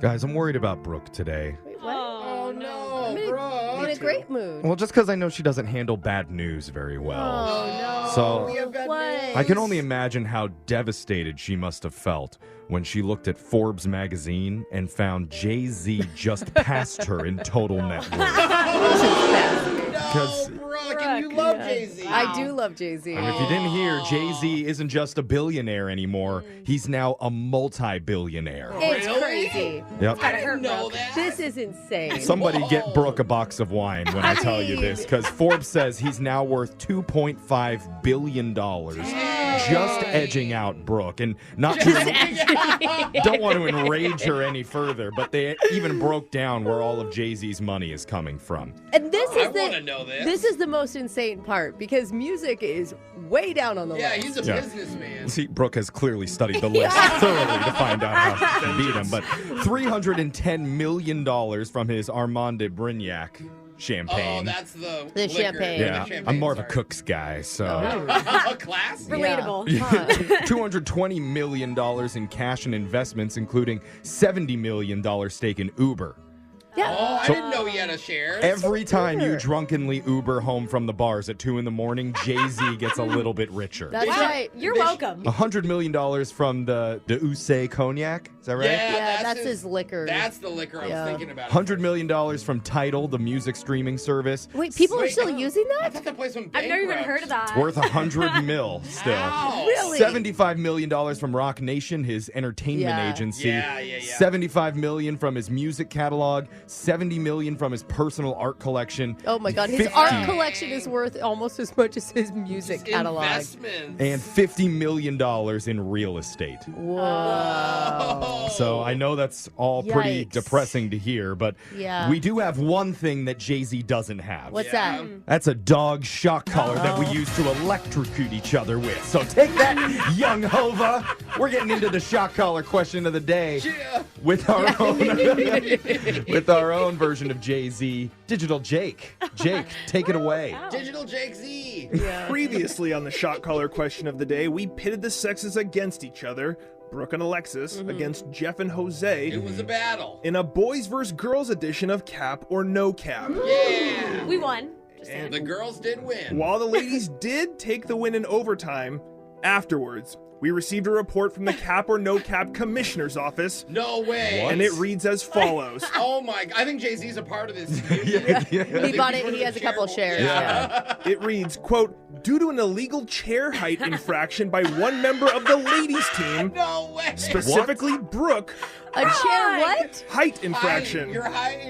Guys, I'm worried about Brooke today. Wait, what? Oh, no, I'm bro. in a great mood. Well, just because I know she doesn't handle bad news very well. Oh, no. So- We have bad What? news. I can only imagine how devastated she must have felt when she looked at Forbes magazine and found Jay-Z just passed her in total net worth. No, Brooke, and you love Jay-Z. I do love Jay-Z. And if you didn't hear, Jay-Z isn't just a billionaire anymore. He's now a multi-billionaire. It's Really? crazy. Yep. I didn't know that. This is insane. Somebody Whoa. get Brooke a box of wine when I tell you this, because Forbes says he's now worth $2.5 billion, just edging out Brooke. And not to, don't want to enrage her any further, but they even broke down where all of Jay-Z's money is coming from. And this I is want to know this. This is the most insane part because music is way down on the Yeah, list. he's a Yeah. businessman. See, Brooke has clearly studied the list thoroughly to find out how she can beat him. But $310 million from his Armand de Brignac champagne. Oh, that's the The liquor. champagne. Yeah, The champagne, I'm more of a sorry. Cook's guy, so. Class? Relatable. Yeah. Huh. $220 million in cash and investments, including $70 million stake in Uber. Yeah. Oh, I So- didn't know he had a share. Every time you Uber. drunkenly Uber home from the bars at 2 a.m, Jay-Z gets a little bit richer. That's Wow. right. You're They sh- welcome. $100 million from the Ousset cognac. Is that right? Yeah, that's his liquor. That's the liquor I Yeah. was thinking about. $100 million from Tidal, the music streaming service. Wait, people are Wait, still no. using I that? thought that place went I've never even bankrupt. heard of that. Worth $100 mil still. Ow. Really? $75 million from Rock Nation, his entertainment Yeah. agency. Yeah. $75 million from his music catalog. $70 million from his personal art collection. Oh my God, his 50 art collection is worth almost as much as his music Just catalog. Investments. And $50 million in real estate. Whoa. So I know that's all pretty Yikes. depressing to hear, but Yeah. we do have one thing that Jay-Z doesn't have. What's Yeah. that? That's a dog shock collar that we use to electrocute each other with. So take that, young Hova. We're getting into the shock collar question of the day Yeah. with our own with our own version of Jay-Z, Digital Jake. Jake, take it away. Digital Jake Z. Yeah. Previously on the shot collar question of the day, we pitted the sexes against each other, Brooke and Alexis against Jeff and Jose, It was a battle. in a boys vs. girls edition of Cap or No Cap. Yeah. We won. Just saying. The girls did win. While the ladies did take the win in overtime, afterwards, we received a report from the Cap or No Cap Commissioner's Office, No way. and it reads as follows. Oh my! I think Jay Z's a part of this. He bought it. He has a couple shares. Yeah. It reads, quote, due to an illegal chair height infraction by one member of the ladies team, No way. specifically Brooke, A chair what? height infraction. Your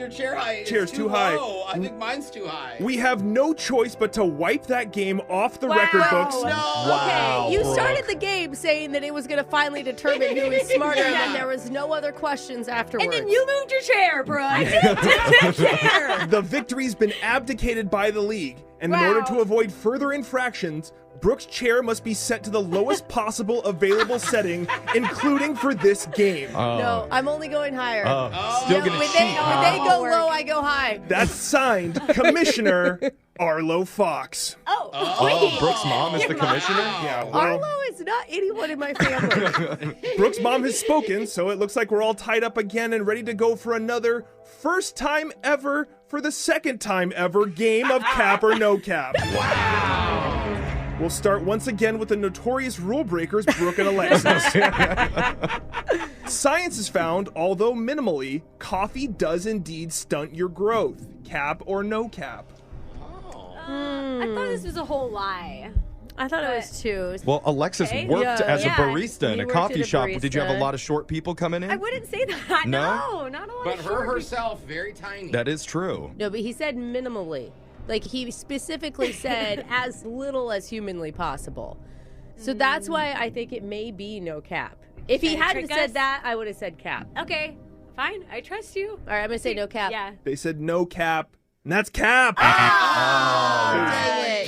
chair height. is Chair's too high. low. I think mine's too high. We have no choice but to wipe that game off the record books. No. Wow. You Brooke. started the game saying that it was going to finally determine who is smarter, and then there was no other questions afterwards. And then you moved your chair, bro. I didn't take the chair. The victory's been abdicated by the league, and in order to avoid further infractions, Brooke's chair must be set to the lowest possible available setting, including for this game. No, I'm only going higher. Still gonna when cheat, they, huh? when they go Work. low, I go high. That's signed Commissioner Arlo Fox. Oh, Brooke's mom is the commissioner? Yeah, well, Arlo is not anyone in my family. Brooke's mom has spoken, so it looks like we're all tied up again and ready to go for another first time ever for the second time ever game of Cap or No Cap. Wow. We'll start once again with the notorious rule breakers, Brooke and Alexis. Science has found, although minimally, coffee does indeed stunt your growth. Cap or no cap? I thought this was a whole lie. I thought it was two. Well, Alexis Okay. worked Yeah. as a Yeah, barista in you a worked coffee at a shop. Did you have a barista. lot of short people coming in? I wouldn't say that. No? No, not a lot But of her short herself, very tiny. That is true. No, but he said minimally. Like he specifically said as little as humanly possible. So that's why I think it may be no cap. If he Trying to hadn't trick said us? that, I would have said cap. Okay, fine. I trust you. All right, I'm gonna say no cap. Yeah. They said no cap, and that's cap. Dang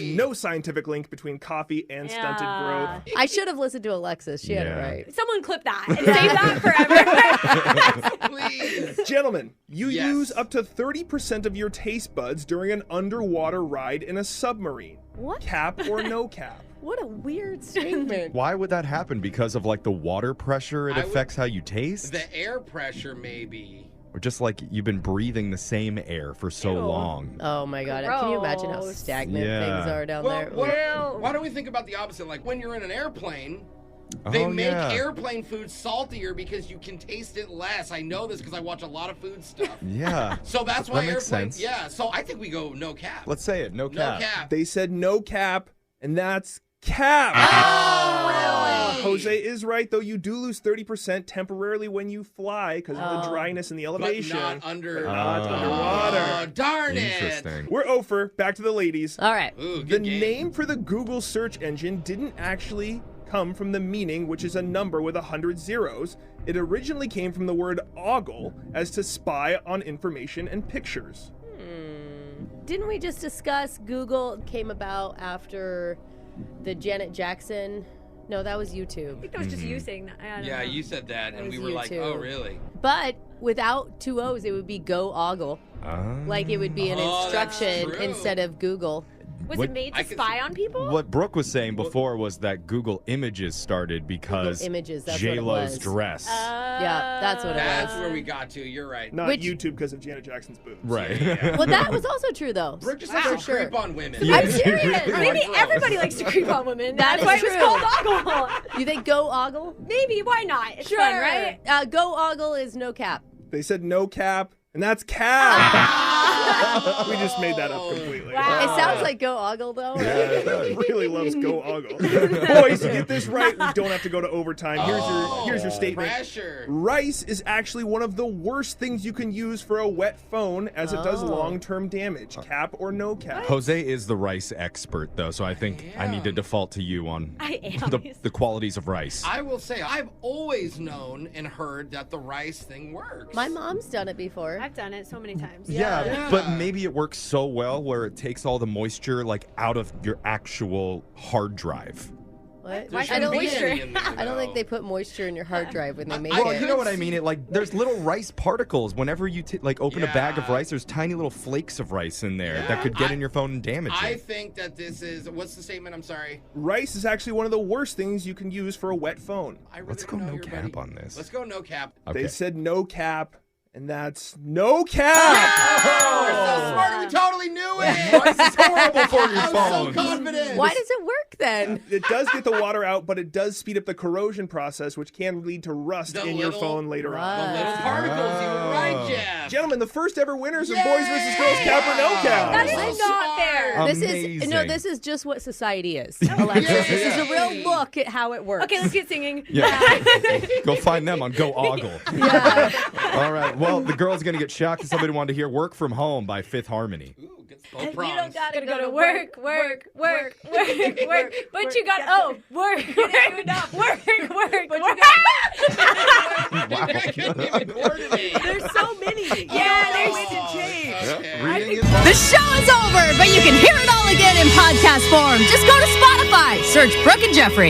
it. No scientific link between coffee and stunted Yeah. growth. I should have listened to Alexis. She had Yeah. it right. Someone clip that and save that forever. Please. Gentlemen, you Yes. use up to 30% of your taste buds during an underwater ride in a submarine. What? Cap or no cap? What a weird statement. Why would that happen? Because of like the water pressure, it affects how you taste? The air pressure, maybe. Or just like you've been breathing the same air for so long. Oh my God. Can you imagine how Gross. stagnant Yeah. things are down Well, there? why don't we think about the opposite? Like when you're in an airplane, they Oh, make yeah. airplane food saltier because you can taste it less. I know this because I watch a lot of food stuff. Yeah. So that's why That makes airplane. sense. Yeah. So I think we go no cap. Let's say it. No cap. No cap. They said no cap, and that's cap. Oh, really? Jose is right, though. You do lose 30% temporarily when you fly because of the dryness in the But elevation. not under. Not Oh, underwater. darn it. Interesting. We're over. Back to the ladies. All right. Ooh, The good game. name for the Google search engine didn't actually come from the meaning, which is a number with 100 zeros. It originally came from the word ogle, as to spy on information and pictures. Didn't we just discuss Google came about after the Janet Jackson? No, that was I YouTube. think that was just you saying that. I don't Yeah, know. you said that, and was we were like, YouTube. oh, really? But without two O's, it would be Go Ogle. Like it would be an Oh, that's instruction true. instead of Google. Was What- it made I to could spy see- on people? What Brooke was saying before was that Google Images started because Images, that's what it J-Lo's was. dress. Yeah, that's what it That's was. where we got to. You're right. Not Which- YouTube because of Janet Jackson's boobs. Right. Well, that was also true though. Brooke just For likes to sure. creep on women. Yeah. I'm serious. Maybe Gross. everybody likes to creep on women. That That's why is it was true. called ogle. You think Go Ogle? Maybe, why not? It's fun, right? Go Ogle is no cap. They said no cap, and that's cap. We just made that up completely. Wow. It sounds like Go Ogle though. Right? It really loves Go Ogle. Boys, you get this right, we don't have to go to overtime. Here's your statement. Pressure. Rice is actually one of the worst things you can use for a wet phone, as it does long-term damage. Cap or no cap. Jose is the rice expert, though, so I think I need to default to you on I am. the qualities of rice. I will say, I've always known and heard that the rice thing works. My mom's done it before. I've done it so many times. Yeah, but maybe it works so well where it takes all the moisture like out of your actual hard drive. What? There I shouldn't don't be think any in there, I don't think though. they put moisture in your hard drive when they make Well, it. you know what I mean. It like there's little rice particles. Whenever you like open a bag of Yeah. rice, there's tiny little flakes of rice in there that could get in your phone and damage I it. think that this is, what's the statement? I'm sorry. Rice is actually one of the worst things you can use for a wet phone. I really Let's don't go know no your cap buddy. on this. Let's go no cap. Okay. They said no cap, and that's no cap. Oh, we're so smart. We totally knew it. Rice is horrible for your I'm phone. so confident. Why does it work then? It does get the water out, but it does speed up the corrosion process, which can lead to rust The in your little- phone later The on. little particles. You were right, Jeff. Gentlemen, the first ever winners of Boys vs. Girls Cap or No Cap. That So is not fair. smart. This is Amazing. this is just what society is, Alexis. This is a real look at how it works. Okay, let's get singing. Yeah. Go find them on Go Ogle. Yeah. All right. Well, the girl's going to get shocked if somebody wanted to hear Work From Home by Fifth Harmony. Ooh, good both prongs. Gotta go to work. But you got work. Wow. I couldn't even coordinate. There's so many. Yeah, there's Okay. Reading is The show is over, but you can hear it all again in podcast form. Just go to Spotify, search Brooke and Jeffrey.